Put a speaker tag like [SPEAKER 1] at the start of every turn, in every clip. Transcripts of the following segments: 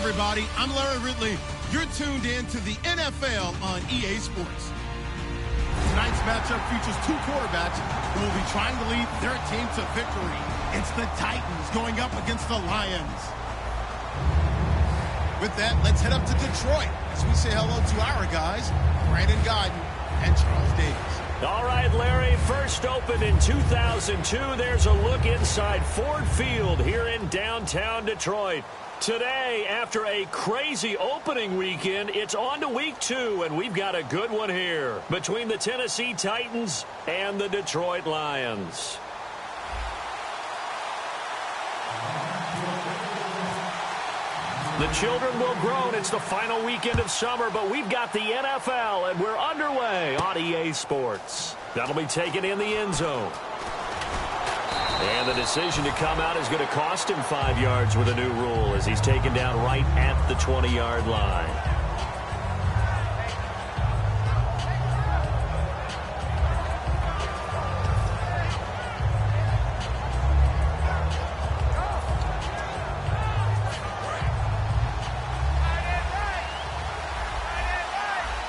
[SPEAKER 1] everybody. I'm Larry Ridley. You're tuned in to the NFL on EA Sports. Tonight's matchup features two quarterbacks who will be trying to lead their team to victory. It's the Titans going up against the Lions. With that, let's head up to Detroit as we say hello to our guys, Brandon Godden and Charles Davis.
[SPEAKER 2] All right, Larry, first opened in 2002. There's a look inside Ford Field here in downtown Detroit. Today, after a crazy opening weekend, it's on to week 2, and we've got a good one here between the Tennessee Titans and the Detroit Lions. The children will grow, and it's the final weekend of summer, but we've got the NFL, and we're underway on EA Sports. That'll be taken in the end zone. And the decision to come out is going to cost him 5 yards with a new rule as he's taken down right at the 20-yard line.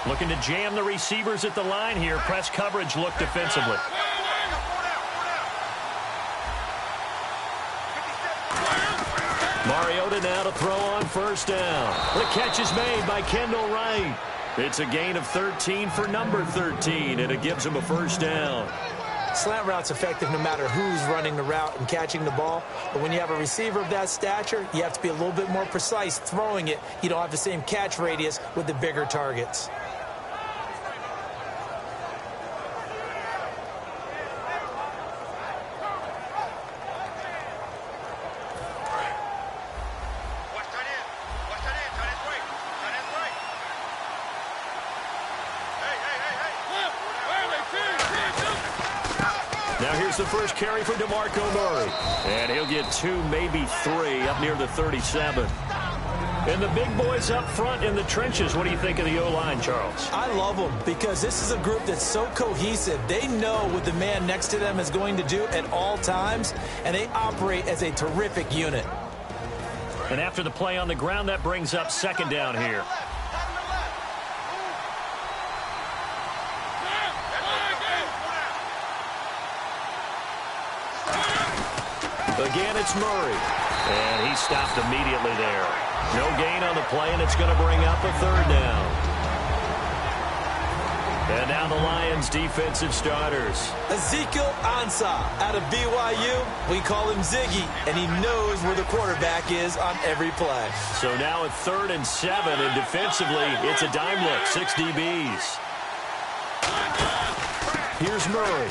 [SPEAKER 2] Looking to jam the receivers at the line here. Press coverage look defensively. Mariota now to throw on first down. The catch is made by Kendall Wright. It's a gain of 13 for number 13, and it gives him a first down.
[SPEAKER 3] Slant route's effective no matter who's running the route and catching the ball. But when you have a receiver of that stature, you have to be a little bit more precise throwing it. You don't have the same catch radius with the bigger targets.
[SPEAKER 2] The first carry for DeMarco Murray. And he'll get 2, maybe 3 up near the 37. And the big boys up front in the trenches. What do you think of the O-line, Charles?
[SPEAKER 3] I love them because this is a group that's so cohesive. They know what the man next to them is going to do at all times, and they operate as a terrific unit.
[SPEAKER 2] And after the play on the ground, that brings up second down here. Again, it's Murray. And he stopped immediately there. No gain on the play, and it's going to bring up a third down. And now the Lions' defensive starters.
[SPEAKER 3] Ezekiel Ansah out of BYU. We call him Ziggy, and he knows where the quarterback is on every play.
[SPEAKER 2] So now at 3rd and 7, and defensively, it's a dime look, 6 DBs. Here's Murray.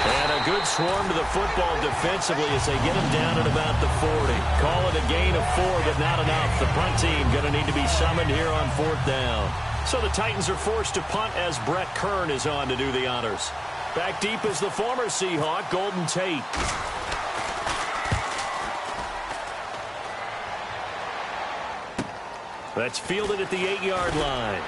[SPEAKER 2] And a good swarm to the football defensively as they get him down at about the 40. Call it a gain of 4, but not enough. The punt team going to need to be summoned here on 4th down. So the Titans are forced to punt as Brett Kern is on to do the honors. Back deep is the former Seahawk, Golden Tate. That's fielded at the 8-yard line.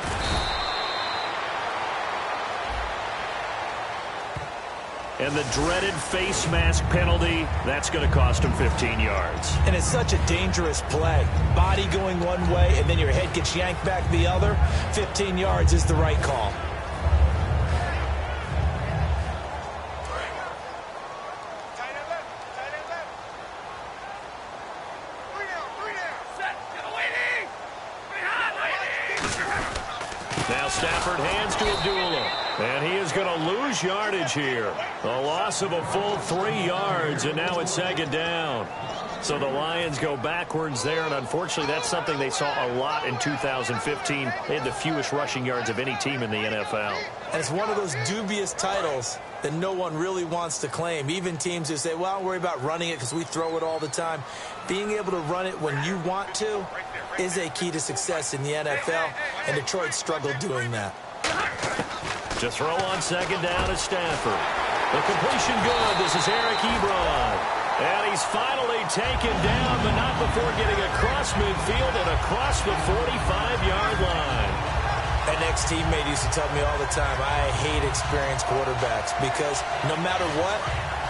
[SPEAKER 2] And the dreaded face mask penalty, that's going to cost him 15 yards.
[SPEAKER 3] And it's such a dangerous play. Body going one way, and then your head gets yanked back the other. 15 yards is the right call.
[SPEAKER 2] Now Stafford hands to Abdullah. And he is going to lose yardage here. A loss of a full 3 yards, and now it's 2nd down. So the Lions go backwards there, and unfortunately that's something they saw a lot in 2015. They had the fewest rushing yards of any team in the NFL.
[SPEAKER 3] And it's one of those dubious titles that no one really wants to claim. Even teams who say, well, don't worry about running it because we throw it all the time. Being able to run it when you want to is a key to success in the NFL, and Detroit struggled doing that.
[SPEAKER 2] To throw on 2nd down is Stafford. The completion good. This is Eric Ebron. And he's finally taken down, but not before getting across midfield and across the 45-yard line.
[SPEAKER 3] An ex-teammate used to tell me all the time, I hate experienced quarterbacks because no matter what,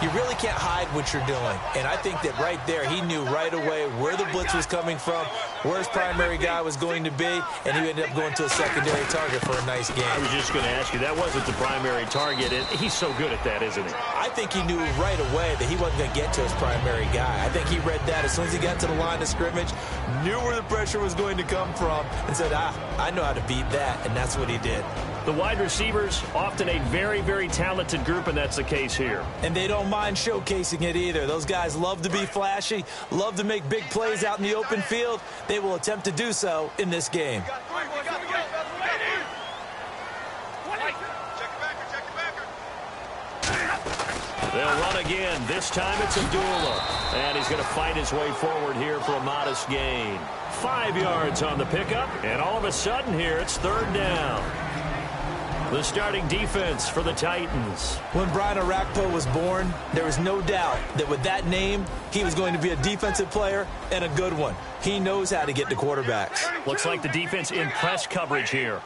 [SPEAKER 3] you really can't hide what you're doing. And I think that right there, he knew right away where the blitz was coming from, where his primary guy was going to be, and he ended up going to a secondary target for a nice game.
[SPEAKER 2] I was just going to ask you, that wasn't the primary target, and he's so good at that, isn't he?
[SPEAKER 3] I think he knew right away that he wasn't going to get to his primary guy. I think he read that as soon as he got to the line of scrimmage, knew where the pressure was going to come from, and said, I know how to beat that, and that's what he did.
[SPEAKER 2] The wide receivers, often a very, very talented group, and that's the case here.
[SPEAKER 3] And they don't mind showcasing it either. Those guys love to be flashy, love to make big plays out in the open field. They will attempt to do so in this game.
[SPEAKER 2] They'll run again. This time it's Abdullah. And he's going to fight his way forward here for a modest gain. 5 yards on the pickup, and all of a sudden here it's third down. The starting defense for the Titans.
[SPEAKER 3] When Brian Orakpo was born, there was no doubt that with that name, he was going to be a defensive player and a good one. He knows how to get to quarterbacks.
[SPEAKER 2] Looks like the defense in press coverage here.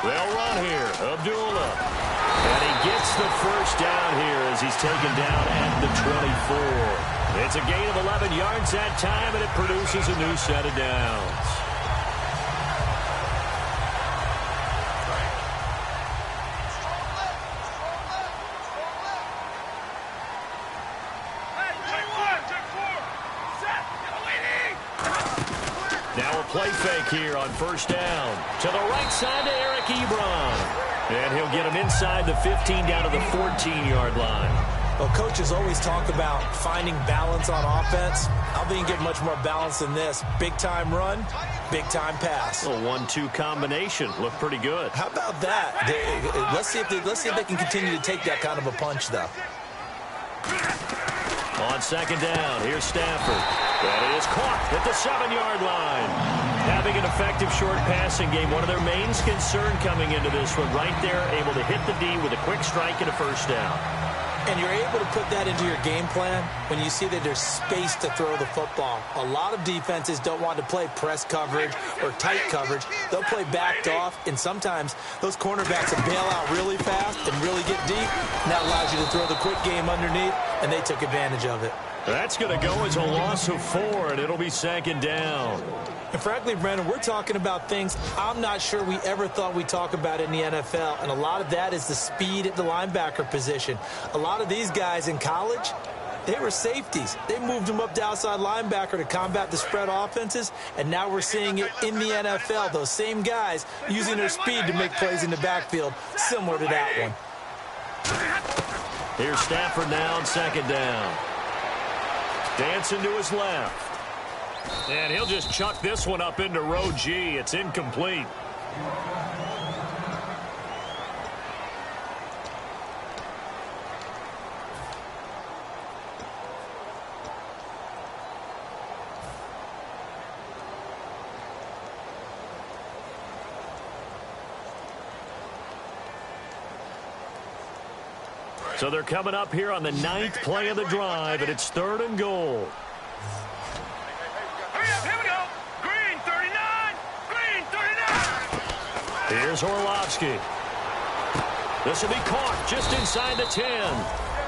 [SPEAKER 2] They'll run here. Abdullah. And he gets the first down here as he's taken down at the 24. It's a gain of 11 yards that time, and it produces a new set of downs. Play fake here on first down. To the right side to Eric Ebron. And he'll get him inside the 15 down to the 14-yard line.
[SPEAKER 3] Well, coaches always talk about finding balance on offense. I don't think you get much more balance than this. Big-time run, big-time pass.
[SPEAKER 2] A 1-2 combination. Looked pretty good.
[SPEAKER 3] How about that? Let's see if they can continue to take that kind of a punch, though.
[SPEAKER 2] On second down, here's Stafford. That is caught at the 7-yard line. Having an effective short passing game, one of their main concern coming into this one, right there, able to hit the D with a quick strike and a first down.
[SPEAKER 3] And you're able to put that into your game plan when you see that there's space to throw the football. A lot of defenses don't want to play press coverage or tight coverage. They'll play backed off, and sometimes those cornerbacks will bail out really fast and really get deep, and that allows you to throw the quick game underneath, and they took advantage of it.
[SPEAKER 2] That's going to go as a loss of 4, and it'll be second down.
[SPEAKER 3] And frankly, Brendan, we're talking about things I'm not sure we ever thought we'd talk about in the NFL, and a lot of that is the speed at the linebacker position. A lot of these guys in college, they were safeties. They moved them up to outside linebacker to combat the spread offenses, and now we're seeing it in the NFL. Those same guys using their speed to make plays in the backfield, similar to that one.
[SPEAKER 2] Here's Stafford now on second down. Dancing to his left. And he'll just chuck this one up into row G. It's incomplete. So they're coming up here on the 9th play of the drive, and it's 3rd and goal.
[SPEAKER 4] Here we go. Green 39. Green 39.
[SPEAKER 2] Here's Orlovsky. This will be caught just inside the 10.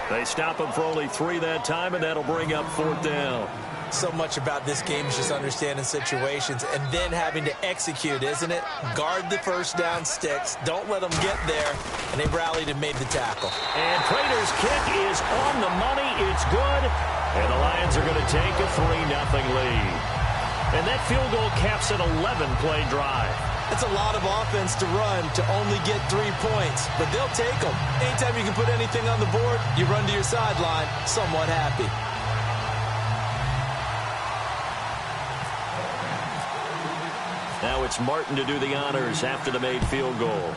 [SPEAKER 2] They stop him for only 3 that time, and that'll bring up 4th down.
[SPEAKER 3] So much about this game is just understanding situations and then having to execute, isn't it? Guard the first down sticks. Don't let them get there. And they rallied and made the tackle.
[SPEAKER 2] And Prater's kick is on the money. It's good. And the Lions are going to take a 3-0 lead. And that field goal caps an 11-play drive.
[SPEAKER 3] That's a lot of offense to run to only get 3 points. But they'll take them. Anytime you can put anything on the board, you run to your sideline somewhat happy.
[SPEAKER 2] Now it's Martin to do the honors after the made field goal.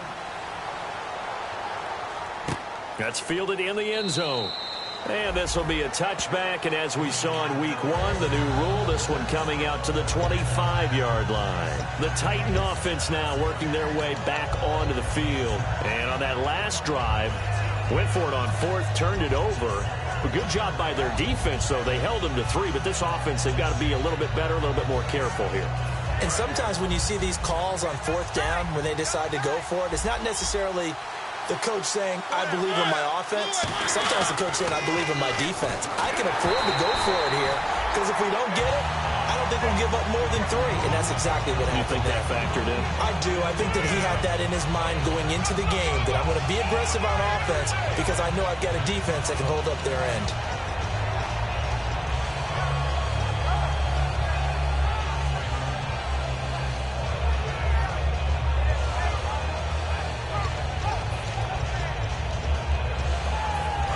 [SPEAKER 2] That's fielded in the end zone. And this will be a touchback, and as we saw in week 1, the new rule, this one coming out to the 25-yard line. The Titan offense now working their way back onto the field. And on that last drive, went for it on 4th, turned it over. A good job by their defense, though. They held them to 3, but this offense, they've got to be a little bit better, a little bit more careful here.
[SPEAKER 3] And sometimes when you see these calls on fourth down, when they decide to go for it, it's not necessarily the coach saying, I believe in my offense. Sometimes the coach saying, I believe in my defense. I can afford to go for it here because if we don't get it, I don't think we'll give up more than 3. And that's exactly what happened.
[SPEAKER 2] You think that factored in?
[SPEAKER 3] I do. I think that he had that in his mind going into the game, that I'm going to be aggressive on offense because I know I've got a defense that can hold up their end.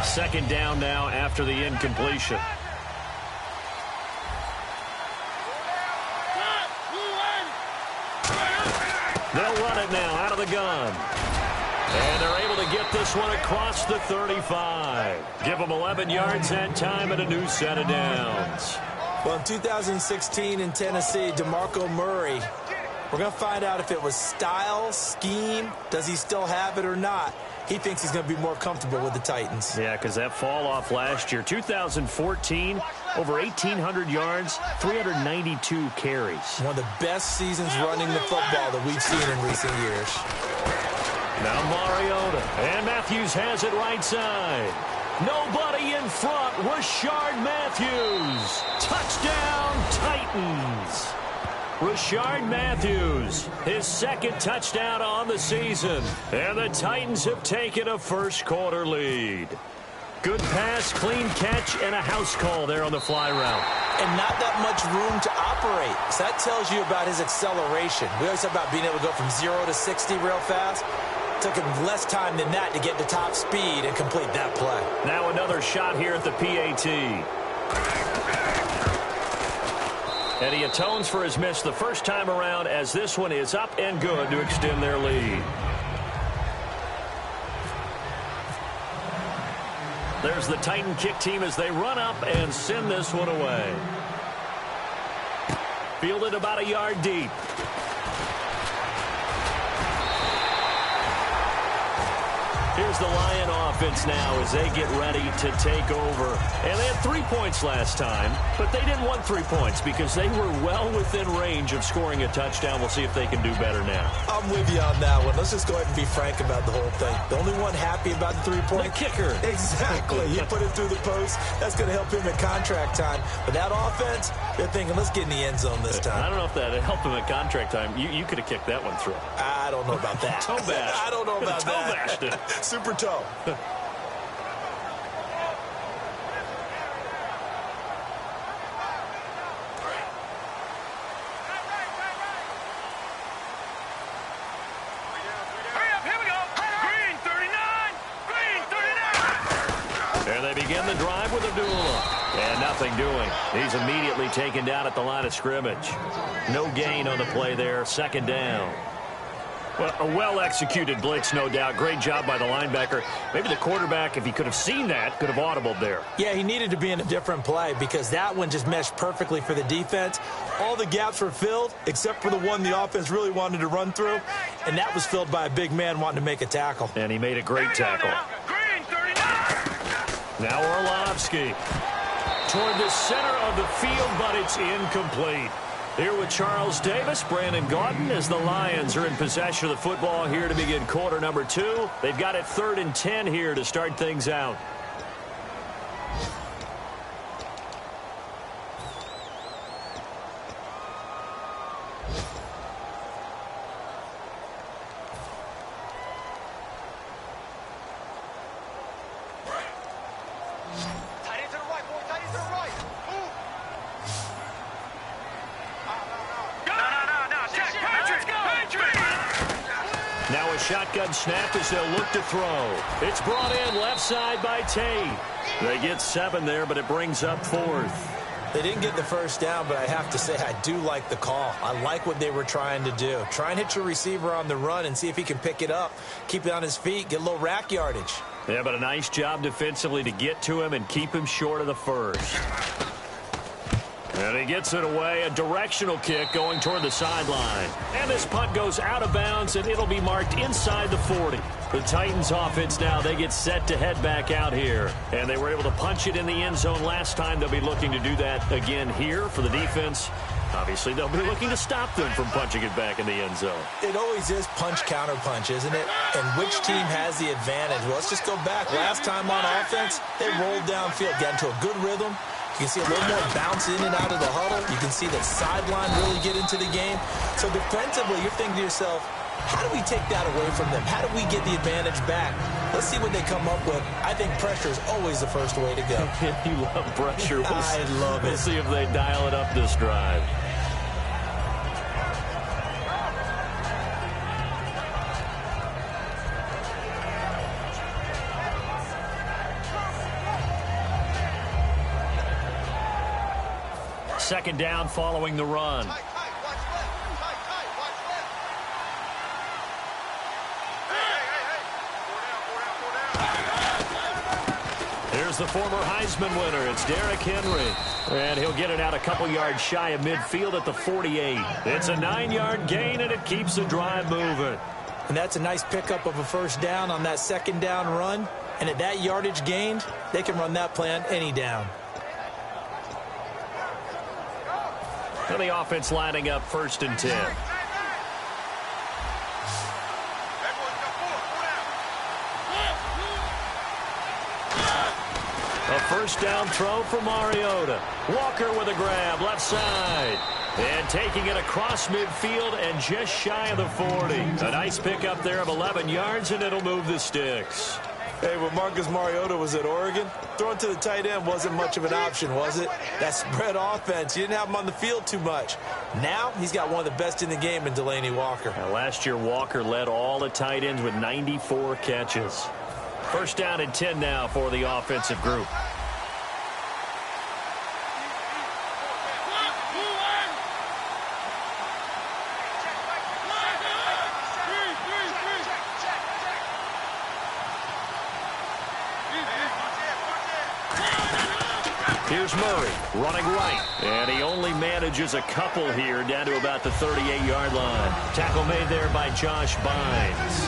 [SPEAKER 2] Second down now after the incompletion. They'll run it now out of the gun. And they're able to get this one across the 35. Give them 11 yards that time and a new set of downs.
[SPEAKER 3] Well, in 2016 in Tennessee, DeMarco Murray, we're going to find out if it was style, scheme, does he still have it or not. He thinks he's going to be more comfortable with the Titans.
[SPEAKER 2] Yeah, because that fall off last year, 2014, over 1,800 yards, 392 carries.
[SPEAKER 3] One of the best seasons running the football that we've seen in recent years.
[SPEAKER 2] Now Mariota, and Matthews has it right side. Nobody in front, Rashard Matthews. Touchdown, Titans. Rashard Matthews, his second touchdown on the season. And the Titans have taken a first-quarter lead. Good pass, clean catch, and a house call there on the fly route.
[SPEAKER 3] And not that much room to operate. So that tells you about his acceleration. We always talk about being able to go from 0 to 60 real fast. It took him less time than that to get to top speed and complete that play.
[SPEAKER 2] Now another shot here at the PAT. And he atones for his miss the first time around as this one is up and good to extend their lead. There's the Titan kick team as they run up and send this one away. Fielded about a yard deep. Here's the Lion offense now as they get ready to take over. And they had 3 points last time, but they didn't want 3 points because they were well within range of scoring a touchdown. We'll see if they can do better now.
[SPEAKER 3] I'm with you on that one. Let's just go ahead and be frank about the whole thing. The only one happy about the 3-point.
[SPEAKER 2] The kicker.
[SPEAKER 3] Exactly. He put it through the post. That's going to help him at contract time. But that offense, they're thinking, let's get in the end zone this time.
[SPEAKER 2] I don't know if that helped him at contract time. You could have kicked that one through.
[SPEAKER 3] I don't know about that.
[SPEAKER 2] Toe bash.
[SPEAKER 3] I don't know about
[SPEAKER 2] toe
[SPEAKER 3] that.
[SPEAKER 2] bashed it.
[SPEAKER 3] Super toe.
[SPEAKER 2] And they begin the drive with Abdullah. And nothing doing. He's immediately taken down at the line of scrimmage. No gain on the play there. Second down. Well, a well-executed blitz, no doubt. Great job by the linebacker. Maybe the quarterback, if he could have seen that, could have audibled there.
[SPEAKER 3] Yeah, he needed to be in a different play because that one just meshed perfectly for the defense. All the gaps were filled except for the one the offense really wanted to run through, and that was filled by a big man wanting to make a tackle.
[SPEAKER 2] And he made a great tackle. Now Orlovsky toward the center of the field, but it's incomplete. Here with Charles Davis, Brandon Gaudin, as the Lions are in possession of the football here to begin quarter number 2. They've got it 3rd and 10 here to start things out. Now a shotgun snap as they'll look to throw. It's brought in left side by Tate. They get 7 there, but it brings up 4th.
[SPEAKER 3] They didn't get the first down, but I have to say I do like the call. I like what they were trying to do. Try and hit your receiver on the run and see if he can pick it up. Keep it on his feet, get a little rack yardage.
[SPEAKER 2] Yeah, but a nice job defensively to get to him and keep him short of the first. And he gets it away, a directional kick going toward the sideline. And this punt goes out of bounds, and it'll be marked inside the 40. The Titans offense now, they get set to head back out here. And they were able to punch it in the end zone last time. They'll be looking to do that again here for the defense. Obviously, they'll be looking to stop them from punching it back in the end zone.
[SPEAKER 3] It always is punch-counter-punch, isn't it? And which team has the advantage? Well, let's just go back. Last time on offense, they rolled downfield, got into a good rhythm. You can see a little more bounce in and out of the huddle. You can see the sideline really get into the game. So defensively, you're thinking to yourself, how do we take that away from them? How do we get the advantage back? Let's see what they come up with. I think pressure is always the first way to go.
[SPEAKER 2] You love pressure.
[SPEAKER 3] I love it.
[SPEAKER 2] We'll see if they dial it up this drive. Second down following the run. Here's the former Heisman winner. It's Derrick Henry. And he'll get it out a couple yards shy of midfield at the 48. It's a 9-yard gain, and it keeps the drive moving.
[SPEAKER 3] And that's a nice pickup of a first down on that second down run. And at that yardage gained, they can run that play on any down.
[SPEAKER 2] And the offense lining up 1st and 10. A first down throw for Mariota. Walker with a grab, left side. And taking it across midfield and just shy of the 40. A nice pickup there of 11 yards, and it'll move the sticks.
[SPEAKER 3] Hey, when Marcus Mariota was at Oregon, throwing to the tight end wasn't much of an option, was it? That spread offense, you didn't have him on the field too much. Now, he's got one of the best in the game in Delaney Walker.
[SPEAKER 2] Now, last year, Walker led all the tight ends with 94 catches. First down and 10 now for the offensive group. Here's Murray running right. And he only manages a couple here down to about the 38-yard line. Tackle made there by Josh Bynes.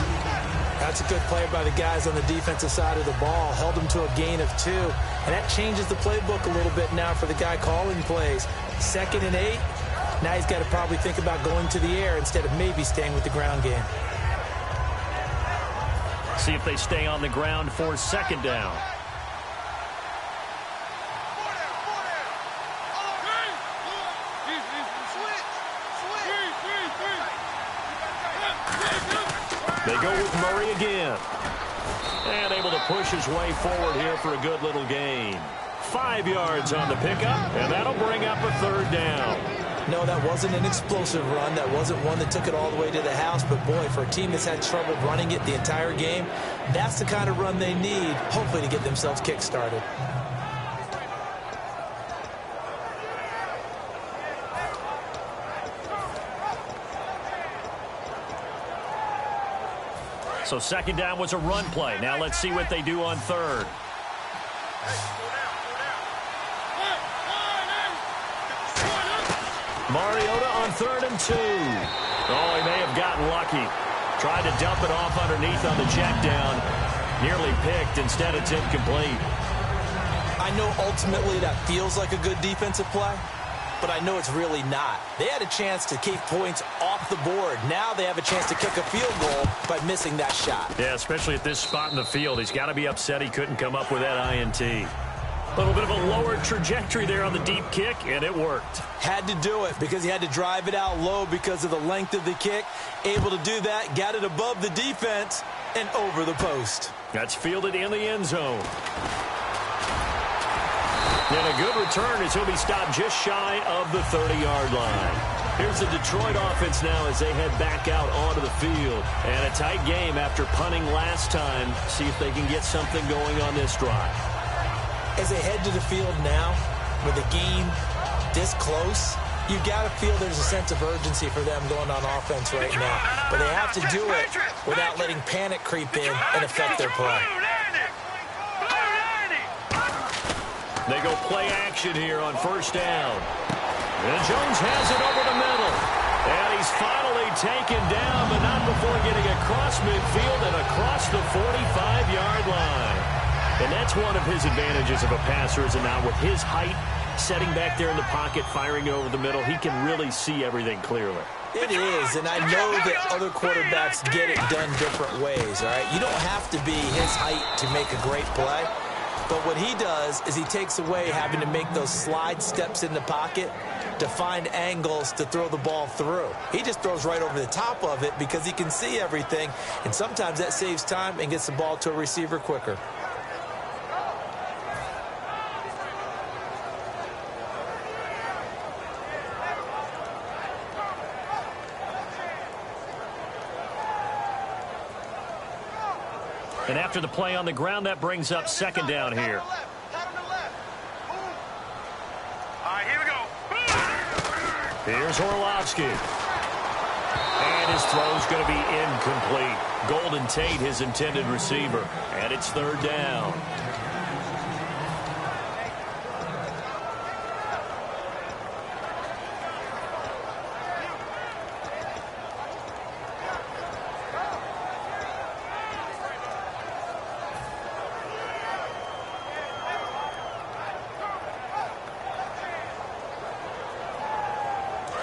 [SPEAKER 3] That's a good play by the guys on the defensive side of the ball. Held him to a gain of 2. And that changes the playbook a little bit now for the guy calling plays. 2nd and 8. Now he's got to probably think about going to the air instead of maybe staying with the ground game.
[SPEAKER 2] See if they stay on the ground for 2nd down. They go with Murray again. And able to push his way forward here for a good little gain. 5 yards on the pickup, and that'll bring up a 3rd down.
[SPEAKER 3] No, that wasn't an explosive run. That wasn't one that took it all the way to the house. But, boy, for a team that's had trouble running it the entire game, that's the kind of run they need, hopefully, to get themselves kick-started.
[SPEAKER 2] So 2nd down was a run play. Now let's see what they do on 3rd. Mariota on 3rd and 2. Oh, he may have gotten lucky. Tried to dump it off underneath on the check down. Nearly picked. Instead, it's incomplete.
[SPEAKER 3] I know ultimately that feels like a good defensive play, but I know it's really not. They had a chance to keep points off the board. Now they have a chance to kick a field goal by missing that shot.
[SPEAKER 2] Yeah, especially at this spot in the field. He's got to be upset he couldn't come up with that INT. A little bit of a lower trajectory there on the deep kick, and it worked.
[SPEAKER 3] Had to do it because he had to drive it out low because of the length of the kick. Able to do that, got it above the defense and over the post.
[SPEAKER 2] That's fielded in the end zone. And a good return as he'll be stopped just shy of the 30-yard line. Here's the Detroit offense now as they head back out onto the field. And a tight game after punting last time. See if they can get something going on this drive.
[SPEAKER 3] As they head to the field now, with the game this close, you got to feel there's a sense of urgency for them going on offense right now. But they have to do it without letting panic creep in and affect their play.
[SPEAKER 2] They go play action here on 1st down. And Jones has it over the middle. And he's finally taken down, but not before getting across midfield and across the 45-yard line. And that's one of his advantages of a passer, is it not? With his height, setting back there in the pocket, firing over the middle, he can really see everything clearly.
[SPEAKER 3] It is, and I know that other quarterbacks get it done different ways, all right? You don't have to be his height to make a great play. But what he does is he takes away having to make those slide steps in the pocket to find angles to throw the ball through. He just throws right over the top of it because he can see everything, and sometimes that saves time and gets the ball to a receiver quicker.
[SPEAKER 2] And after the play on the ground, that brings up second down here.
[SPEAKER 4] All right, here we go.
[SPEAKER 2] Here's Orlovsky. And his throw's going to be incomplete. Golden Tate, his intended receiver. And it's third down.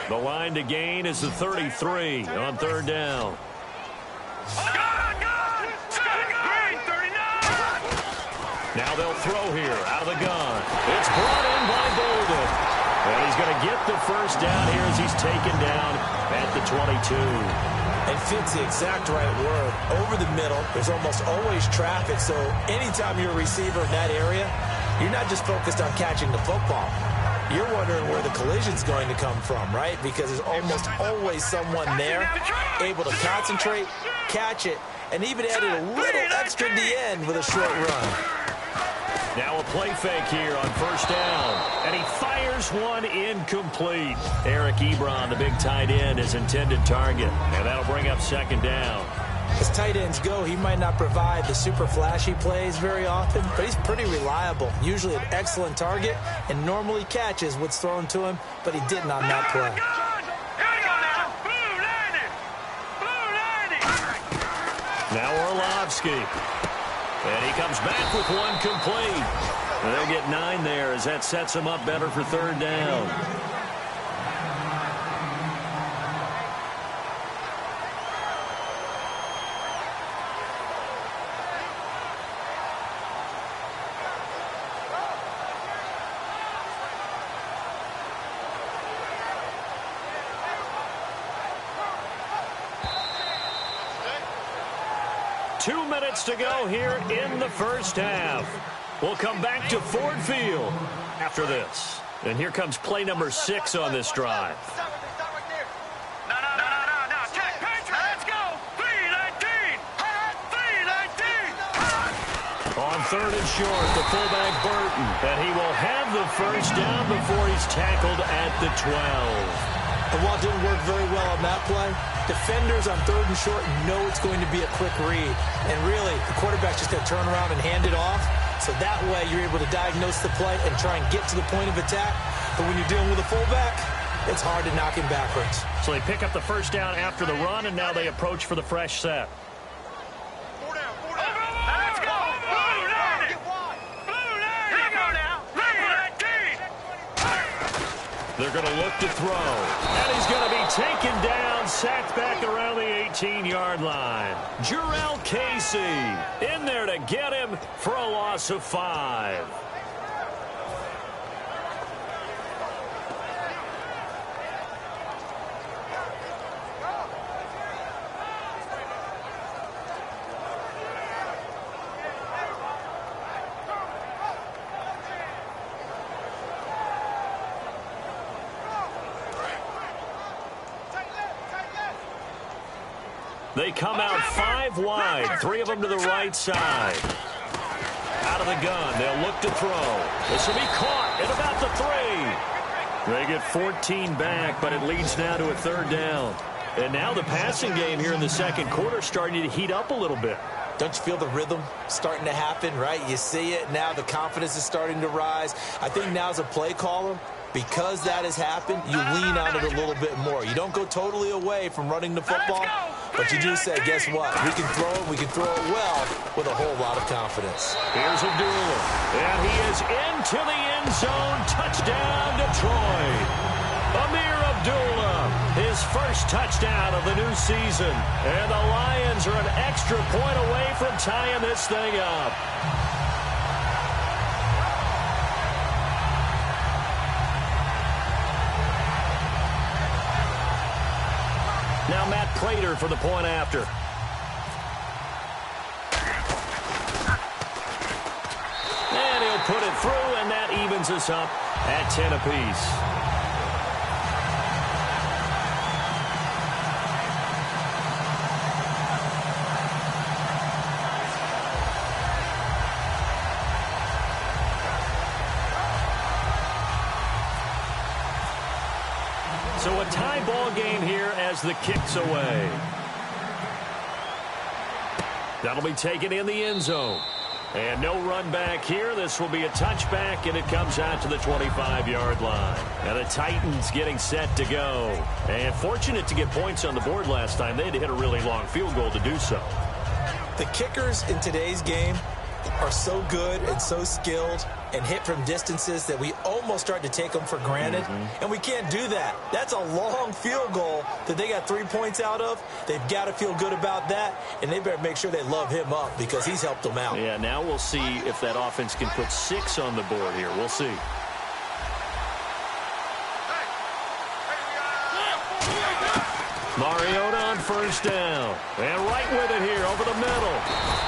[SPEAKER 2] The line to gain is the 33 on third down. Now they'll throw here out of the gun. It's brought in by Bolden. And he's going to get the first down here as he's taken down at the 22.
[SPEAKER 3] And fits the exact right word. Over the middle, there's almost always traffic, so anytime you're a receiver in that area, you're not just focused on catching the football. You're wondering where the collision's going to come from, right? Because there's almost always someone there able to concentrate, catch it, and even added a little extra at the end with a short run.
[SPEAKER 2] Now a play fake here on first down. And he fires one incomplete. Eric Ebron, the big tight end, his intended target. And that'll bring up second down.
[SPEAKER 3] As tight ends go, he might not provide the super flashy plays very often, but he's pretty reliable. Usually an excellent target and normally catches what's thrown to him, but he didn't on that play.
[SPEAKER 2] Now Orlovsky. And he comes back with one complete. And they'll get 9 there as that sets him up better for third down. Two minutes to go here in the first half. We'll come back to Ford Field after this. And here comes play number 6 on this drive.
[SPEAKER 4] No. Check. Let's go. 319. 319.
[SPEAKER 2] On third and short, the fullback Burton. And he will have the first down before he's tackled at the 12.
[SPEAKER 3] And while it didn't work very well on that play, defenders on third and short know it's going to be a quick read. And really, the quarterback's just going to turn around and hand it off. So that way, you're able to diagnose the play and try and get to the point of attack. But when you're dealing with a fullback, it's hard to knock him backwards.
[SPEAKER 2] So they pick up the first down after the run, and now they approach for the fresh set.
[SPEAKER 4] Let's go. Blue line. Here we go now. 319.
[SPEAKER 2] They're going to look to throw. And he's going to be taken down, sacked back around the 18-yard line. Jarrell Casey in there to get him for a loss of 5. They come out 5 wide, 3 of them to the right side. Out of the gun, they'll look to throw. This will be caught at about the 3. They get 14 back, but it leads now to a third down. And now the passing game here in the second quarter starting to heat up a little bit.
[SPEAKER 3] Don't you feel the rhythm starting to happen, right? You see it now, the confidence is starting to rise. I think now as a play caller, because that has happened, you lean on it a little bit more. You don't go totally away from running the football, But you do say, guess what? We can throw it. We can throw it well with a whole lot of confidence.
[SPEAKER 2] Here's Abdullah. And he is into the end zone. Touchdown, Detroit. Amir Abdullah, his first touchdown of the new season. And the Lions are an extra point away from tying this thing up. Now Matt Prater for the point after. And he'll put it through, and that evens us up at 10 apiece. So a tie ball game here as the kick's away. That'll be taken in the end zone. And no run back here. This will be a touchback, and it comes out to the 25-yard line. And the Titans getting set to go. And fortunate to get points on the board last time. They had to hit a really long field goal to do so.
[SPEAKER 3] The kickers in today's game are so good and so skilled and hit from distances that we almost start to take them for granted. And we can't do that. That's a long field goal that they got 3 points out of. They've got to feel good about that, and they better make sure they love him up because he's helped them out.
[SPEAKER 2] Yeah, now we'll see if that offense can put 6 on the board here. We'll see. Mariota on first down. And right with it here over the middle.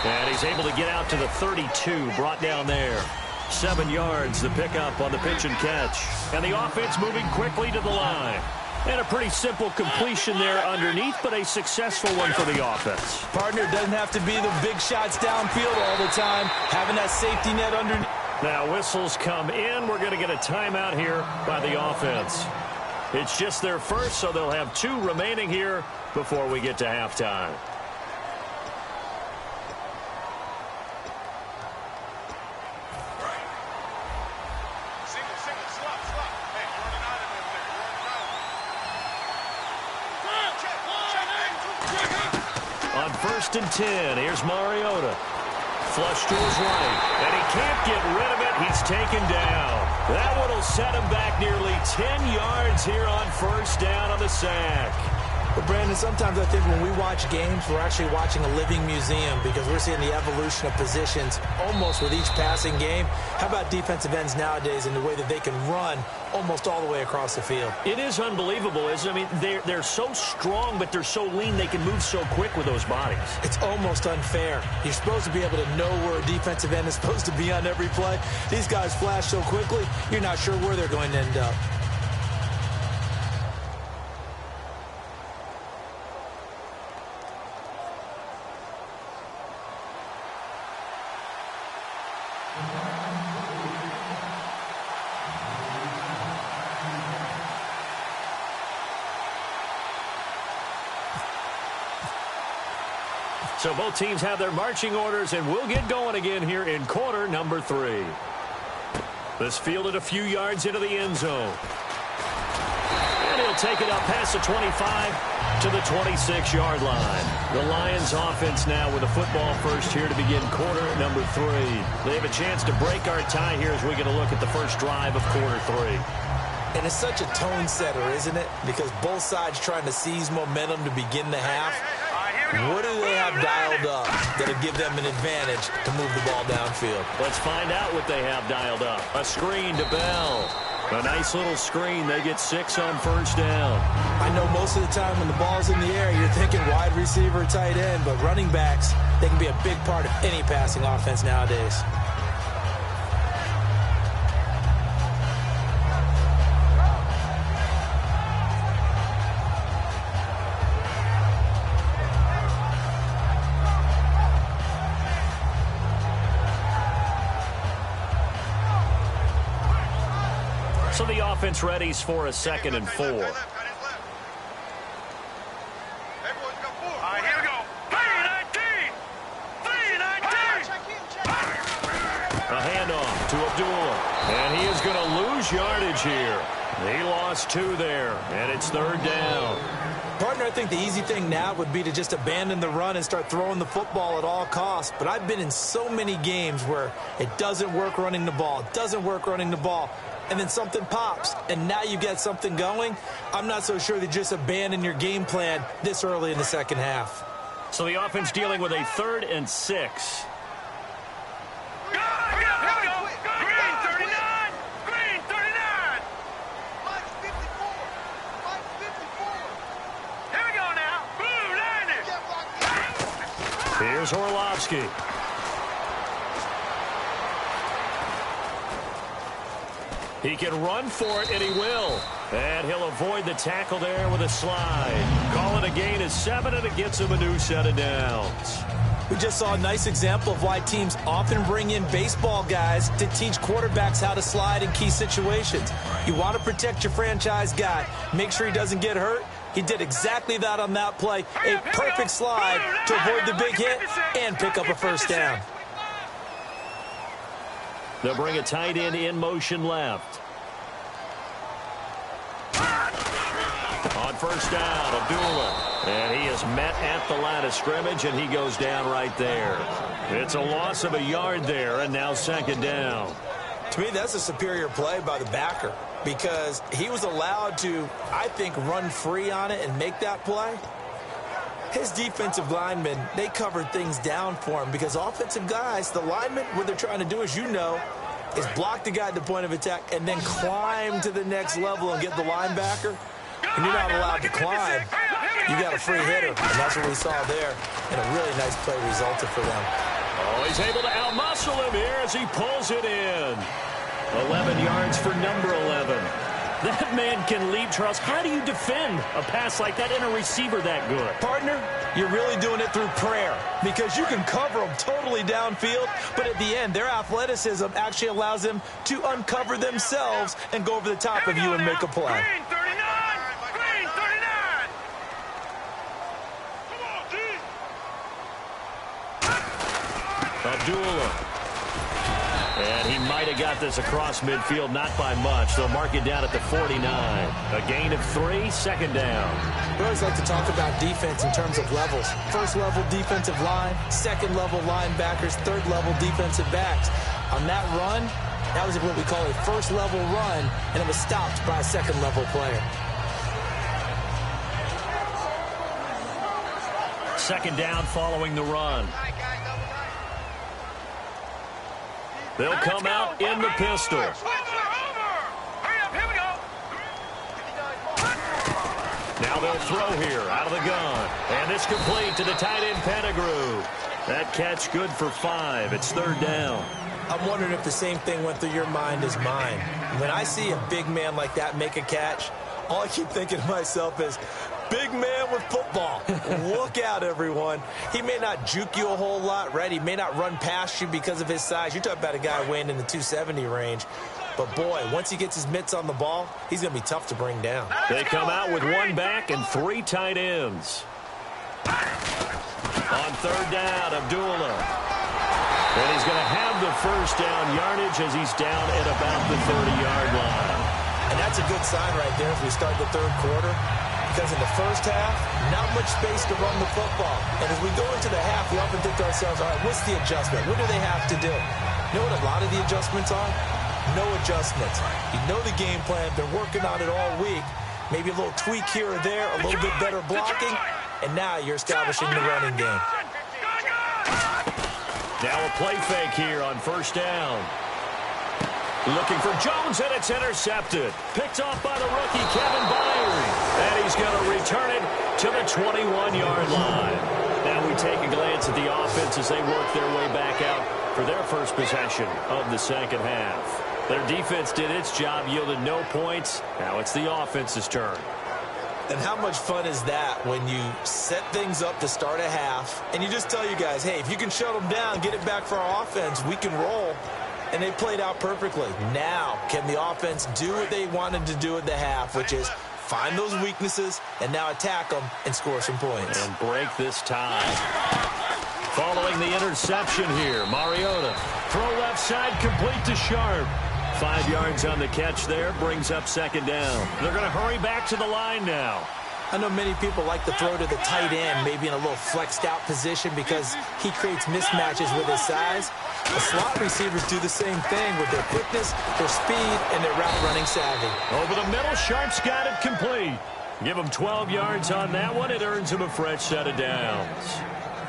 [SPEAKER 2] And he's able to get out to the 32, brought down there. 7 yards, the pickup on the pitch and catch. And the offense moving quickly to the line. And a pretty simple completion there underneath, but a successful one for the offense.
[SPEAKER 3] Partner, doesn't have to be the big shots downfield all the time. Having that safety net underneath.
[SPEAKER 2] Now whistles come in. We're going to get a timeout here by the offense. It's just their first, so they'll have 2 remaining here before we get to halftime. On 1st and 10, here's Mariota. Flush to his right, and he can't get rid of it. He's taken down. That one will set him back nearly 10 yards here on first down on the sack.
[SPEAKER 3] But, Brandon, sometimes I think when we watch games, we're actually watching a living museum because we're seeing the evolution of positions almost with each passing game. How about defensive ends nowadays and the way that they can run almost all the way across the field?
[SPEAKER 2] It is unbelievable, isn't it? I mean, they're so strong, but they're so lean. They can move so quick with those bodies.
[SPEAKER 3] It's almost unfair. You're supposed to be able to know where a defensive end is supposed to be on every play. These guys flash so quickly, you're not sure where they're going to end up.
[SPEAKER 2] So both teams have their marching orders, and we'll get going again here in quarter number 3. This fielded a few yards into the end zone. And he'll take it up past the 25 to the 26-yard line. The Lions offense now with a football first here to begin quarter number 3. They have a chance to break our tie here as we get a look at the first drive of quarter 3.
[SPEAKER 3] And it's such a tone setter, isn't it? Because both sides trying to seize momentum to begin the half. What do they have dialed up that'll give them an advantage to move the ball downfield?
[SPEAKER 2] Let's find out what they have dialed up. A screen to Bell. A nice little screen. They get 6 on first down.
[SPEAKER 3] I know most of the time when the ball's in the air, you're thinking wide receiver, tight end, but running backs, they can be a big part of any passing offense nowadays.
[SPEAKER 2] So the offense readies for a 2nd and 4.
[SPEAKER 4] Here we go. 3-19.
[SPEAKER 2] A handoff to Abdullah. And he is going to lose yardage here. He lost 2 there, and it's 3rd down.
[SPEAKER 3] Partner, I think the easy thing now would be to just abandon the run and start throwing the football at all costs. But I've been in so many games where it doesn't work running the ball, it doesn't work running the ball, and then something pops, and now you get something going. I'm not so sure that you just abandon your game plan this early in the second half.
[SPEAKER 2] So the offense dealing with a 3rd and 6. Here's Orlovsky. He can run for it, and he will. And he'll avoid the tackle there with a slide. Call it a gain of 7, and it gets him a new set of downs.
[SPEAKER 3] We just saw a nice example of why teams often bring in baseball guys to teach quarterbacks how to slide in key situations. You want to protect your franchise guy. Make sure he doesn't get hurt. He did exactly that on that play. A perfect slide to avoid the big hit and pick up a first down.
[SPEAKER 2] They'll bring a tight end in motion left. On first down, Abdullah. And he is met at the line of scrimmage, and he goes down right there. It's a loss of a yard there, and now 2nd down.
[SPEAKER 3] To me, that's a superior play by the backer because he was allowed to, I think, run free on it and make that play. His defensive linemen, they covered things down for him because offensive guys, the linemen, what they're trying to do, as you know, is block the guy at the point of attack and then climb to the next level and get the linebacker. And you're not allowed to climb. You got a free hitter, and that's what we saw there. And a really nice play resulted for them.
[SPEAKER 2] Oh, he's able to outmuscle him here as he pulls it in. 11 yards for number 11. That man can leap, Charles. How do you defend a pass like that and a receiver that good?
[SPEAKER 3] Partner, you're really doing it through prayer because you can cover them totally downfield, but at the end, their athleticism actually allows them to uncover themselves and go over the top of you and make a play.
[SPEAKER 4] Green 39! Green 39! Come on,
[SPEAKER 2] Abdullah. And he might have got this across midfield, not by much. They'll mark it down at the 49. A gain of 3, 2nd down.
[SPEAKER 3] We always like to talk about defense in terms of levels. First level defensive line, second level linebackers, third level defensive backs. On that run, that was what we call a first level run, and it was stopped by a second level player.
[SPEAKER 2] 2nd down following the run. They'll come out in the pistol. Now they'll throw here out of the gun. And it's complete to the tight end Pettigrew. That catch good for 5. It's 3rd down.
[SPEAKER 3] I'm wondering if the same thing went through your mind as mine. When I see a big man like that make a catch, all I keep thinking to myself is, big man with football. Look out, everyone. He may not juke you a whole lot, right? He may not run past you because of his size. You're talking about a guy weighing in the 270 range. But, boy, once he gets his mitts on the ball, he's going to be tough to bring down.
[SPEAKER 2] They come out with 1 back and 3 tight ends. On 3rd down, Abdullah. And he's going to have the first down yardage as he's down at about the 30-yard line.
[SPEAKER 3] And that's a good sign right there as we start the 3rd quarter. Because in the first half, not much space to run the football. And as we go into the half, we often think to ourselves, all right, what's the adjustment? What do they have to do? You know what a lot of the adjustments are? No adjustments. You know the game plan. Been working on it all week. Maybe a little tweak here or there, a little bit better blocking, and now you're establishing the running game.
[SPEAKER 2] Now a play fake here on 1st down. Looking for Jones, and it's intercepted. Picked off by the rookie, Kevin Byard. And he's going to return it to the 21-yard line. Now we take a glance at the offense as they work their way back out for their first possession of the second half. Their defense did its job, yielded no points. Now it's the offense's turn.
[SPEAKER 3] And how much fun is that when you set things up to start a half, and you just tell you guys, hey, if you can shut them down, get it back for our offense, we can roll. And they played out perfectly. Now, can the offense do what they wanted to do at the half, which is find those weaknesses and now attack them and score some points.
[SPEAKER 2] And break this tie. Following the interception here, Mariota. Throw left side, complete to Sharp. 5 yards on the catch there, brings up 2nd down. They're going to hurry back to the line now.
[SPEAKER 3] I know many people like to throw to the tight end, maybe in a little flexed out position because he creates mismatches with his size. The slot receivers do the same thing with their quickness, their speed, and their route running savvy.
[SPEAKER 2] Over the middle, Sharp's got it complete. Give him 12 yards on that one. It earns him a fresh set of downs.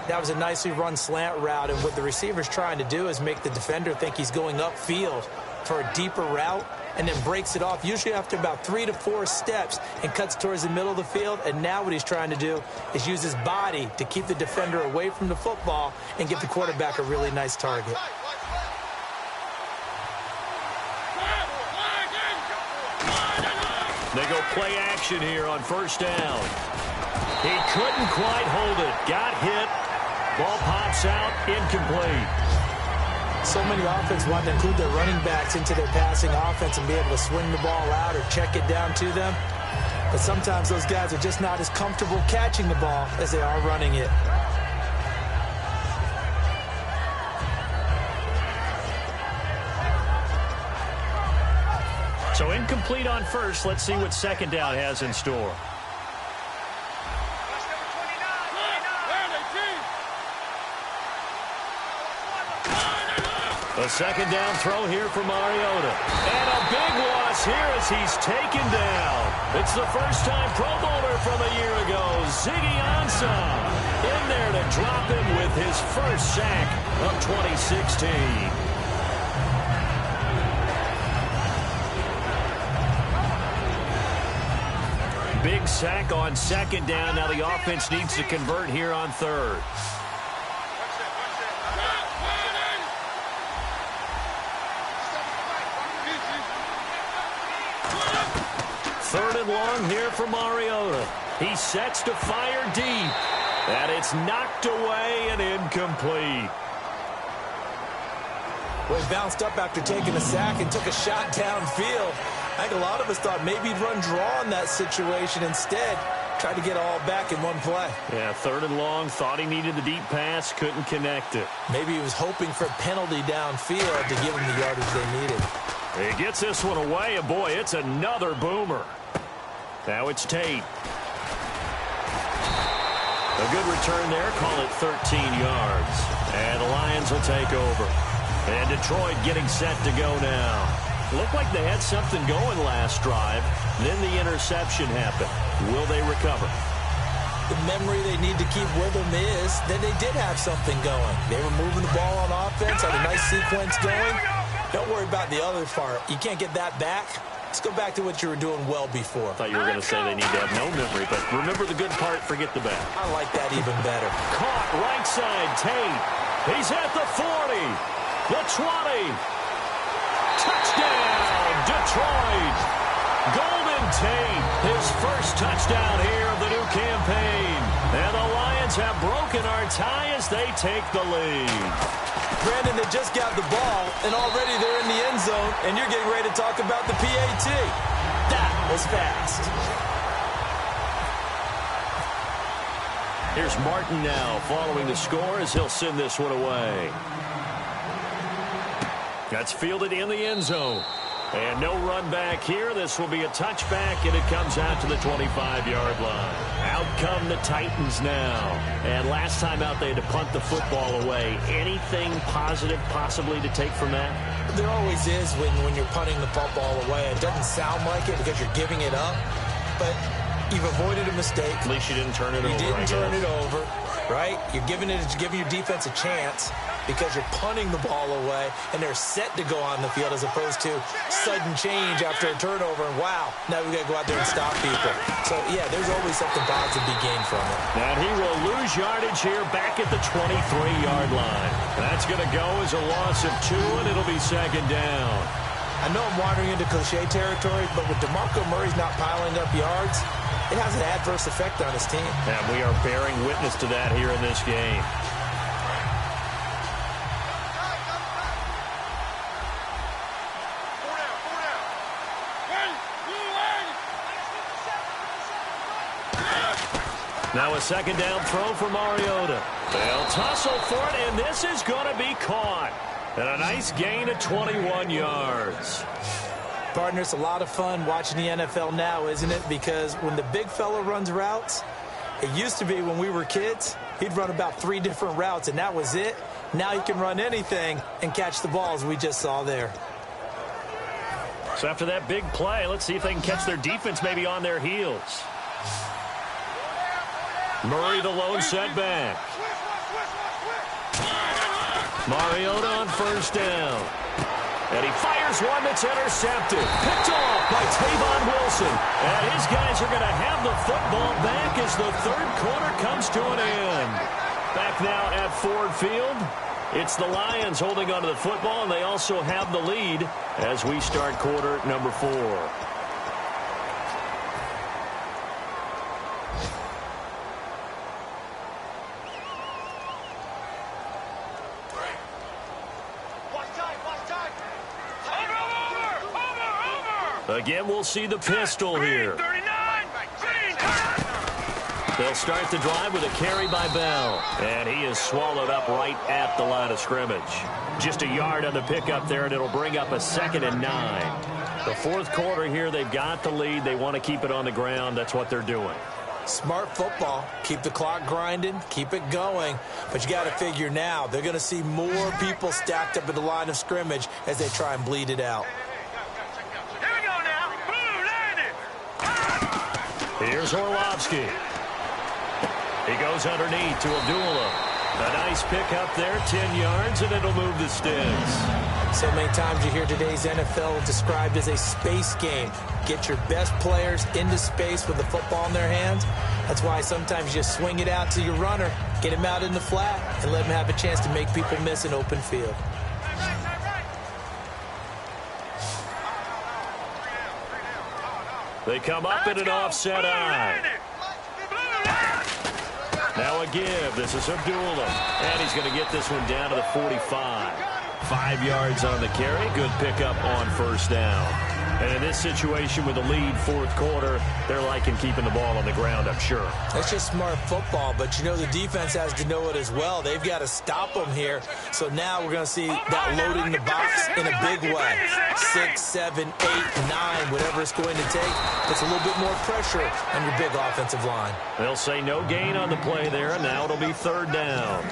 [SPEAKER 3] That was a nicely run slant route, and what the receiver's trying to do is make the defender think he's going upfield for a deeper route, and then breaks it off, usually after about 3 to 4 steps, and cuts towards the middle of the field. And now what he's trying to do is use his body to keep the defender away from the football and give the quarterback a really nice target.
[SPEAKER 2] They go play action here on first down. He couldn't quite hold it. Got hit. Ball pops out. Incomplete.
[SPEAKER 3] So many offenses want to include their running backs into their passing offense and be able to swing the ball out or check it down to them. But sometimes those guys are just not as comfortable catching the ball as they are running it.
[SPEAKER 2] So incomplete on first. Let's see what second down has in store. A second down throw here for Mariota. And a big loss here as he's taken down. It's the first time Pro Bowler from a year ago, Ziggy Ansah, in there to drop him with his first sack of 2016. Big sack on second down. Now the offense needs to convert here on third. Third and long here for Mariota. He sets to fire deep. And it's knocked away and incomplete.
[SPEAKER 3] Well, he bounced up after taking a sack and took a shot downfield. I think a lot of us thought maybe he'd run draw in that situation. Instead, tried to get all back in one play.
[SPEAKER 2] Yeah, third and long. Thought he needed the deep pass. Couldn't connect it.
[SPEAKER 3] Maybe he was hoping for a penalty downfield to give him the yardage they needed.
[SPEAKER 2] He gets this one away, and boy, it's another boomer. Now it's Tate. A good return there. Call it 13 yards. And the Lions will take over. And Detroit getting set to go now. Looked like they had something going last drive. Then the interception happened. Will they recover?
[SPEAKER 3] The memory they need to keep with them is that they did have something going. They were moving the ball on offense, had a nice sequence going. Don't worry about the other part. You can't get that back. Let's go back to what you were doing well before.
[SPEAKER 2] I thought you were going to say they need to have no memory, but remember the good part, forget the bad.
[SPEAKER 3] I like that even better.
[SPEAKER 2] Caught right side, Tate. He's at the 40, the 20. Touchdown, Detroit. Golden Tate, his first touchdown here of the new campaign. And the Lions have broken our tie as they take the lead.
[SPEAKER 3] Brandon, they just got the ball, and already they're in the end zone, and you're getting ready to talk about the PAT. That was fast.
[SPEAKER 2] Here's Martin now following the score as he'll send this one away. That's fielded in the end zone. And no run back here. This will be a touchback, and it comes out to the 25-yard line. Out come the Titans now. And last time out, they had to punt the football away. Anything positive possibly to take from that?
[SPEAKER 3] There always is when you're punting the football away. It doesn't sound like it because you're giving it up, but you've avoided a mistake.
[SPEAKER 2] At least you didn't turn it over.
[SPEAKER 3] You didn't turn it over, right? You're giving your defense a chance because you're punting the ball away, and they're set to go on the field as opposed to sudden change after a turnover, and wow, now we've got to go out there and stop people. So, yeah, there's always something positive to be gained from it.
[SPEAKER 2] And he will lose yardage here back at the 23-yard line. That's going to go as a loss of 2, and it'll be second down.
[SPEAKER 3] I know I'm wandering into cliche territory, but with DeMarco Murray's not piling up yards, it has an adverse effect on his team.
[SPEAKER 2] And we are bearing witness to that here in this game. Now a second down throw for Mariota. They'll tussle for it, and this is going to be caught. And a nice gain of 21 yards.
[SPEAKER 3] Partner, it's a lot of fun watching the NFL now, isn't it? Because when the big fella runs routes, it used to be when we were kids, he'd run about 3 different routes, and that was it. Now he can run anything and catch the balls we just saw there.
[SPEAKER 2] So after that big play, let's see if they can catch their defense maybe on their heels. Murray the lone setback. Mariota on first down. And he fires one that's intercepted. Picked off by Tavon Wilson. And his guys are going to have the football back as the third quarter comes to an end. Back now at Ford Field. It's the Lions holding onto the football, and they also have the lead as we start quarter number 4. Again, we'll see the pistol here. They'll start the drive with a carry by Bell. And he is swallowed up right at the line of scrimmage. Just a yard on the pickup there, and it'll bring up a 2nd and 9. The fourth quarter here, they've got the lead. They want to keep it on the ground. That's what they're doing.
[SPEAKER 3] Smart football. Keep the clock grinding. Keep it going. But you got to figure now, they're going to see more people stacked up at the line of scrimmage as they try and bleed it out.
[SPEAKER 2] Here's Orlovsky. He goes underneath to Abdullah. A nice pickup there, 10 yards, and it'll move the sticks.
[SPEAKER 3] So many times you hear today's NFL described as a space game. Get your best players into space with the football in their hands. That's why sometimes you just swing it out to your runner, get him out in the flat, and let him have a chance to make people miss an open field.
[SPEAKER 2] They come up in an offset eye. Now a give. This is Abdullah. And he's going to get this one down to the 45. 5 yards on the carry. Good pickup on first down. And in this situation with the lead fourth quarter, they're liking keeping the ball on the ground, I'm sure.
[SPEAKER 3] That's just smart football, but you know the defense has to know it as well. They've got to stop them here. So now we're going to see that loading the box in a big way. 6, 7, 8, 9, whatever it's going to take. Puts a little bit more pressure on your big offensive line.
[SPEAKER 2] They'll say no gain on the play there, and now it'll be third down.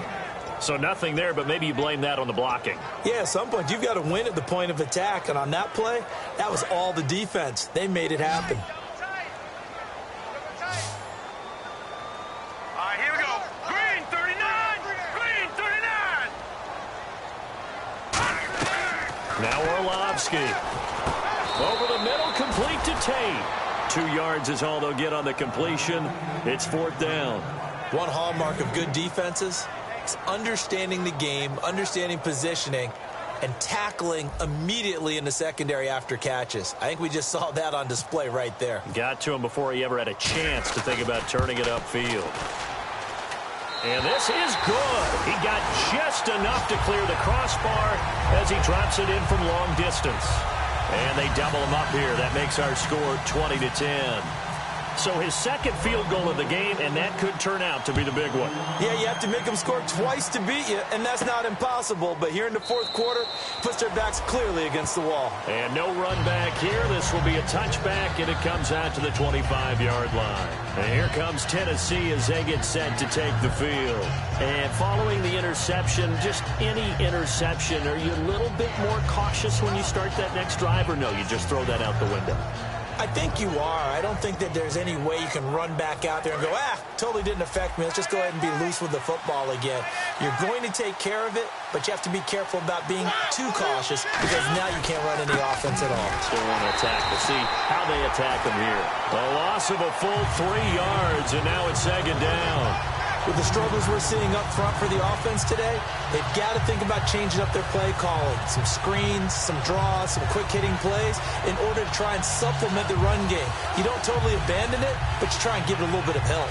[SPEAKER 2] So nothing there, but maybe you blame that on the blocking.
[SPEAKER 3] Yeah, at some point you've got to win at the point of attack, and on that play, that was all the defense. They made it happen.
[SPEAKER 4] All right, here we go. Green 39. Green 39.
[SPEAKER 2] Now Orlovsky. Over the middle, complete to Tate. 2 yards is all they'll get on the completion. It's fourth down.
[SPEAKER 3] One hallmark of good defenses is understanding the game, understanding positioning, and tackling immediately in the secondary after catches. I think we just saw that on display right there.
[SPEAKER 2] Got to him before he ever had a chance to think about turning it upfield. And this is good. He got just enough to clear the crossbar as he drops it in from long distance. And they double him up here. That makes our score 20-10. So his second field goal of the game, and that could turn out to be the big one.
[SPEAKER 3] Yeah, you have to make them score twice to beat you, and that's not impossible. But here in the fourth quarter, puts their backs clearly against the wall.
[SPEAKER 2] And no run back here. This will be a touchback, and it comes out to the 25-yard line. And here comes Tennessee as they get set to take the field. And following the interception, just any interception, are you a little bit more cautious when you start that next drive, or no, you just throw that out the window?
[SPEAKER 3] I think you are. I don't think that there's any way you can run back out there and go, totally didn't affect me. Let's just go ahead and be loose with the football again. You're going to take care of it, but you have to be careful about being too cautious because now you can't run any offense at all.
[SPEAKER 2] Still want to attack. We'll see how they attack them here. A loss of a full 3 yards, and now it's second down.
[SPEAKER 3] With the struggles we're seeing up front for the offense today, they've got to think about changing up their play calling. Some screens, some draws, some quick-hitting plays in order to try and supplement the run game. You don't totally abandon it, but you try and give it a little bit of help.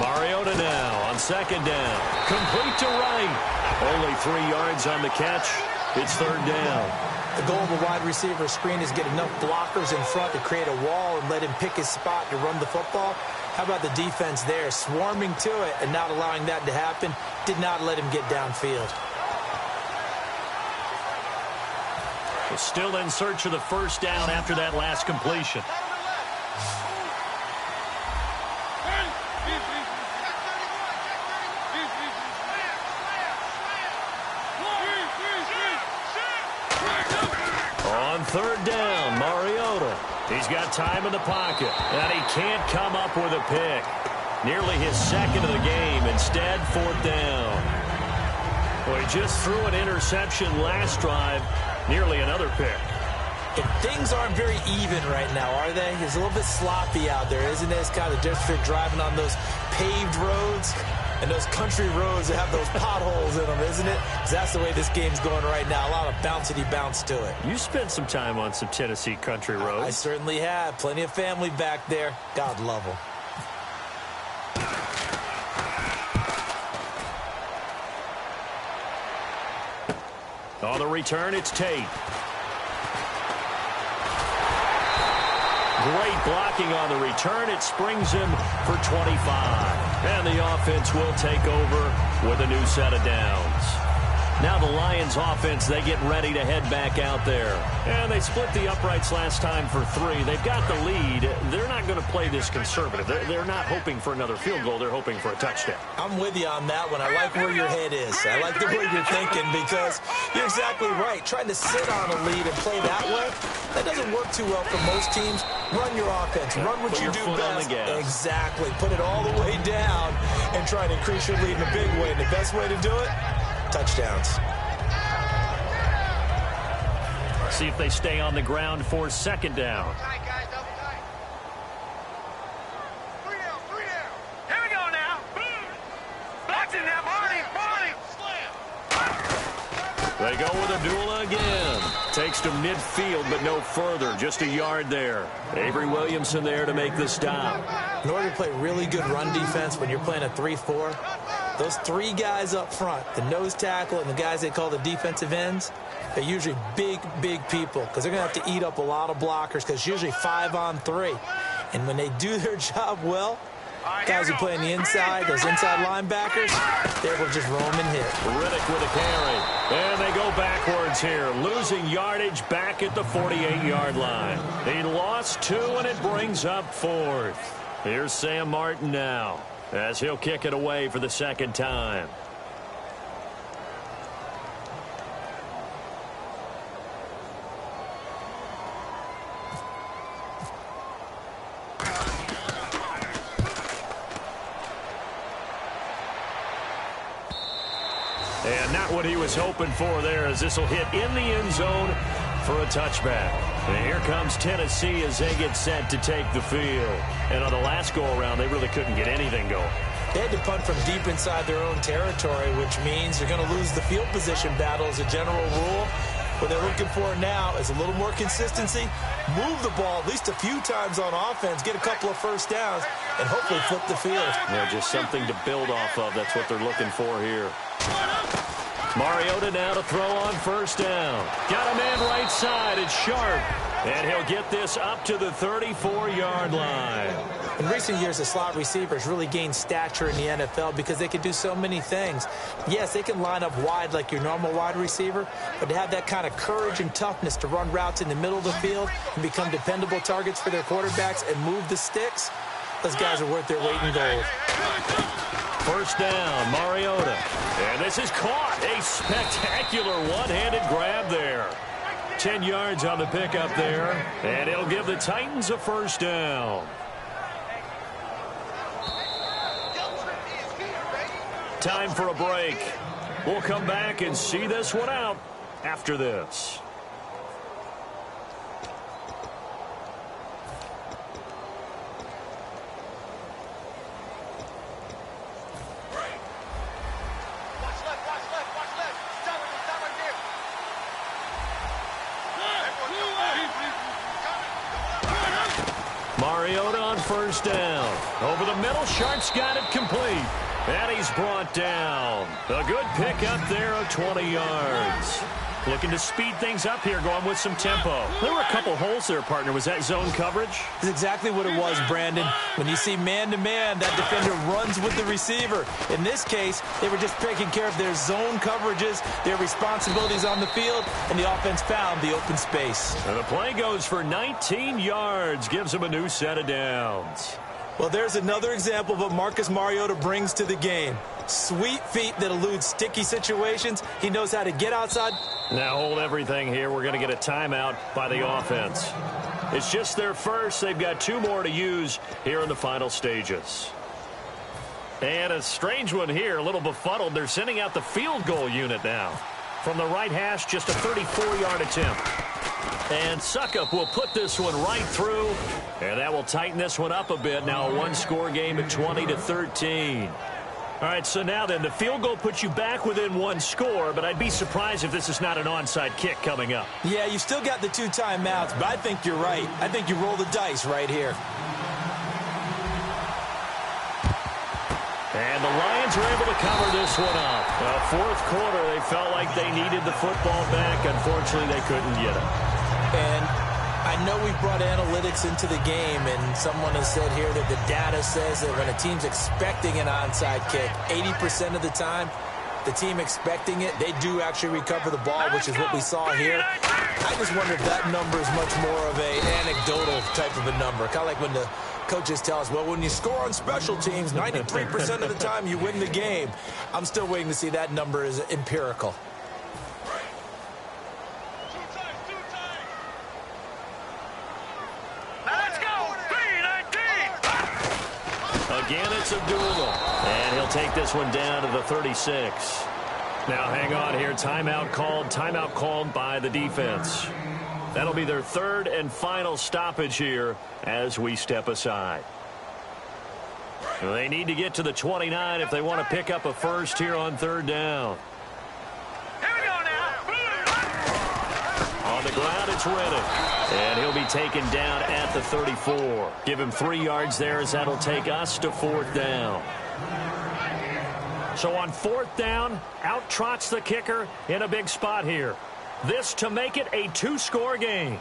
[SPEAKER 2] Mariota now on second down. Complete to right. Only 3 yards on the catch. It's third down.
[SPEAKER 3] The goal of a wide receiver screen is get enough blockers in front to create a wall and let him pick his spot to run the football. How about the defense there, swarming to it and not allowing that to happen? Did not let him get downfield.
[SPEAKER 2] Still in search of the first down after that last completion. On third down, Mariota. He's got time in the pocket, and he can't come up with a pick. Nearly his second of the game. Instead, fourth down. Well, he just threw an interception last drive. Nearly another pick.
[SPEAKER 3] And things aren't very even right now, are they? It's a little bit sloppy out there, isn't it? It's kind of just for driving on those paved roads and those country roads that have those potholes in them, isn't it? 'Cause that's the way this game's going right now. A lot of bouncy bounce to it.
[SPEAKER 2] You spent some time on some Tennessee country roads.
[SPEAKER 3] I certainly have. Plenty of family back there. God love them.
[SPEAKER 2] On the return, it's Tate. Great blocking on the return. It springs him for 25. And the offense will take over with a new set of downs. Now the Lions offense, they get ready to head back out there. And they split the uprights last time for 3. They've got the lead. They're not going to play this conservative. They're not hoping for another field goal. They're hoping for a touchdown.
[SPEAKER 3] I'm with you on that one. I like where your head is. I like the way you're thinking because you're exactly right. Trying to sit on a lead and play that way, that doesn't work too well for most teams. Run your offense. Run what you do best. Exactly. Put it all the way down and try to increase your lead in a big way. And the best way to do it? Touchdowns.
[SPEAKER 2] See if they stay on the ground for second down.
[SPEAKER 4] Here we go now. Boxing now, Barney.
[SPEAKER 2] They go with Abdullah again. Takes to midfield, but no further. Just a yard there. Avery Williamson there to make the stop.
[SPEAKER 3] In order to play really good run defense when you're playing a 3-4, those 3 guys up front, the nose tackle and the guys they call the defensive ends, they're usually big people because they're going to have to eat up a lot of blockers because it's usually 5-on-3. And when they do their job well, guys who play on the inside, those inside linebackers, they will just roam and hit.
[SPEAKER 2] Riddick with a carry. And they go backwards here, losing yardage back at the 48-yard line. He lost 2, and it brings up 4th. Here's Sam Martin now, as he'll kick it away for the second time. And not what he was hoping for there, as this will hit in the end zone for a touchback. And here comes Tennessee as they get set to take the field. And on the last go-around, they really couldn't get anything going.
[SPEAKER 3] They had to punt from deep inside their own territory, which means they're going to lose the field position battle as a general rule. What they're looking for now is a little more consistency, move the ball at least a few times on offense, get a couple of first downs, and hopefully flip the field.
[SPEAKER 2] Yeah, just something to build off of. That's what they're looking for here. Mariota now to throw on first down. Got a man right side. It's Sharp. And he'll get this up to the 34-yard line.
[SPEAKER 3] In recent years, the slot receivers really gained stature in the NFL because they can do so many things. Yes, they can line up wide like your normal wide receiver, but to have that kind of courage and toughness to run routes in the middle of the field and become dependable targets for their quarterbacks and move the sticks, those guys are worth their weight in gold.
[SPEAKER 2] First down, Mariota. And this is caught. A spectacular one-handed grab there. 10 yards on the pickup there. And it'll give the Titans a first down. Time for a break. We'll come back and see this one out after this. Mariota on first down. Over the middle, Sharp's got it complete. And he's brought down. A good pickup there of 20 yards. Looking to speed things up here, going with some tempo. There were a couple holes there, partner. Was that zone coverage?
[SPEAKER 3] That's exactly what it was, Brandon. When you see man-to-man, that defender runs with the receiver. In this case, they were just taking care of their zone coverages, their responsibilities on the field, and the offense found the open space.
[SPEAKER 2] And the play goes for 19 yards, gives them a new set of downs.
[SPEAKER 3] Well, there's another example of what Marcus Mariota brings to the game. Sweet feet that elude sticky situations. He knows how to get outside.
[SPEAKER 2] Now hold everything here. We're going to get a timeout by the offense. It's just their first. They've got 2 more to use here in the final stages. And a strange one here, a little befuddled. They're sending out the field goal unit now. From the right hash, just a 34-yard attempt. And Suckup will put this one right through, and that will tighten this one up a bit. Now a one-score game at 20-13. All right, so now then, the field goal puts you back within 1 score, but I'd be surprised if this is not an onside kick coming up.
[SPEAKER 3] Yeah, you still got the 2 timeouts, but I think you're right. I think you roll the dice right here.
[SPEAKER 2] And the Lions were able to cover this one up. Fourth quarter, they felt like they needed the football back. Unfortunately, they couldn't get it.
[SPEAKER 3] And I know we've brought analytics into the game, and someone has said here that the data says that when a team's expecting an onside kick, 80% of the time, the team expecting it, they do actually recover the ball, which is what we saw here. I just wonder if that number is much more of an anecdotal type of a number. Kind of like when the coaches tell us, well, when you score on special teams, 93% of the time you win the game. I'm still waiting to see that number is empirical.
[SPEAKER 2] Again, it's Abdullah. And he'll take this one down to the 36. Now, hang on here. Timeout called by the defense. That'll be their 3rd and final stoppage here as we step aside. They need to get to the 29 if they want to pick up a first here on 3rd down.
[SPEAKER 4] Here we go now.
[SPEAKER 2] On the ground, it's Reddick. And he'll be taken down at the 34. Give him 3 yards there as that'll take us to 4th down. So on 4th down, out trots the kicker in a big spot here. This to make it a 2-score game.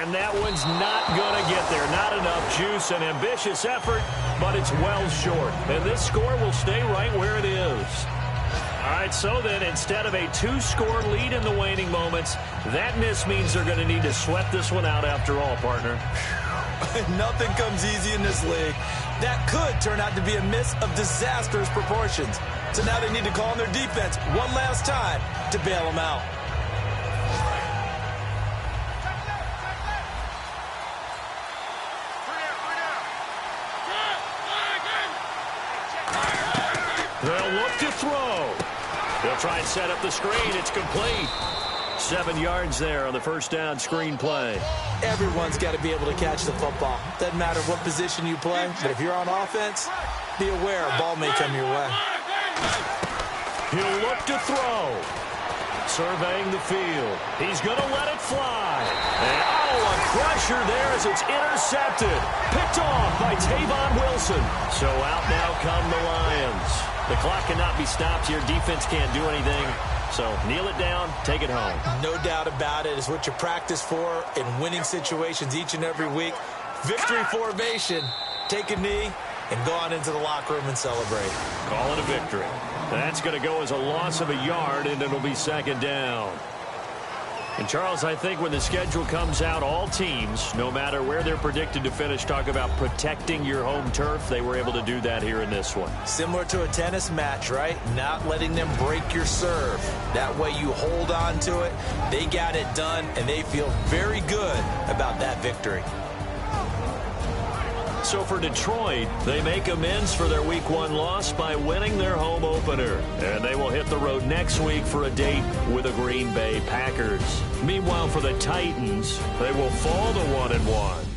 [SPEAKER 2] And that one's not going to get there. Not enough juice. An ambitious effort, but it's well short. And this score will stay right where it is. All right, so then instead of a 2-score lead in the waning moments, that miss means they're going to need to sweat this one out after all, partner.
[SPEAKER 3] Nothing comes easy in this league. That could turn out to be a miss of disastrous proportions. So now they need to call on their defense one last time to bail them out.
[SPEAKER 2] They'll look to throw. They'll try and set up the screen. It's complete. 7 yards there on the first down screen play.
[SPEAKER 3] Everyone's got to be able to catch the football. Doesn't matter what position you play, but if you're on offense, be aware a ball may come your way.
[SPEAKER 2] He'll look to throw. Surveying the field. He's going to let it fly. And, a crusher there as it's intercepted. Picked off by Tavon Wilson. So out now come the Lions. The clock cannot be stopped here. Defense can't do anything. So kneel it down, take it home.
[SPEAKER 3] No doubt about it. It's what you practice for in winning situations each and every week. Victory formation. Take a knee and go on into the locker room and celebrate.
[SPEAKER 2] Call it a victory. That's going to go as a loss of a yard, and it'll be 2nd down. And, Charles, I think when the schedule comes out, all teams, no matter where they're predicted to finish, talk about protecting your home turf. They were able to do that here in this one.
[SPEAKER 3] Similar to a tennis match, right? Not letting them break your serve. That way you hold on to it. They got it done, and they feel very good about that victory.
[SPEAKER 2] So for Detroit, they make amends for their Week 1 loss by winning their home opener. And they will hit the road next week for a date with the Green Bay Packers. Meanwhile, for the Titans, they will fall to 1-1.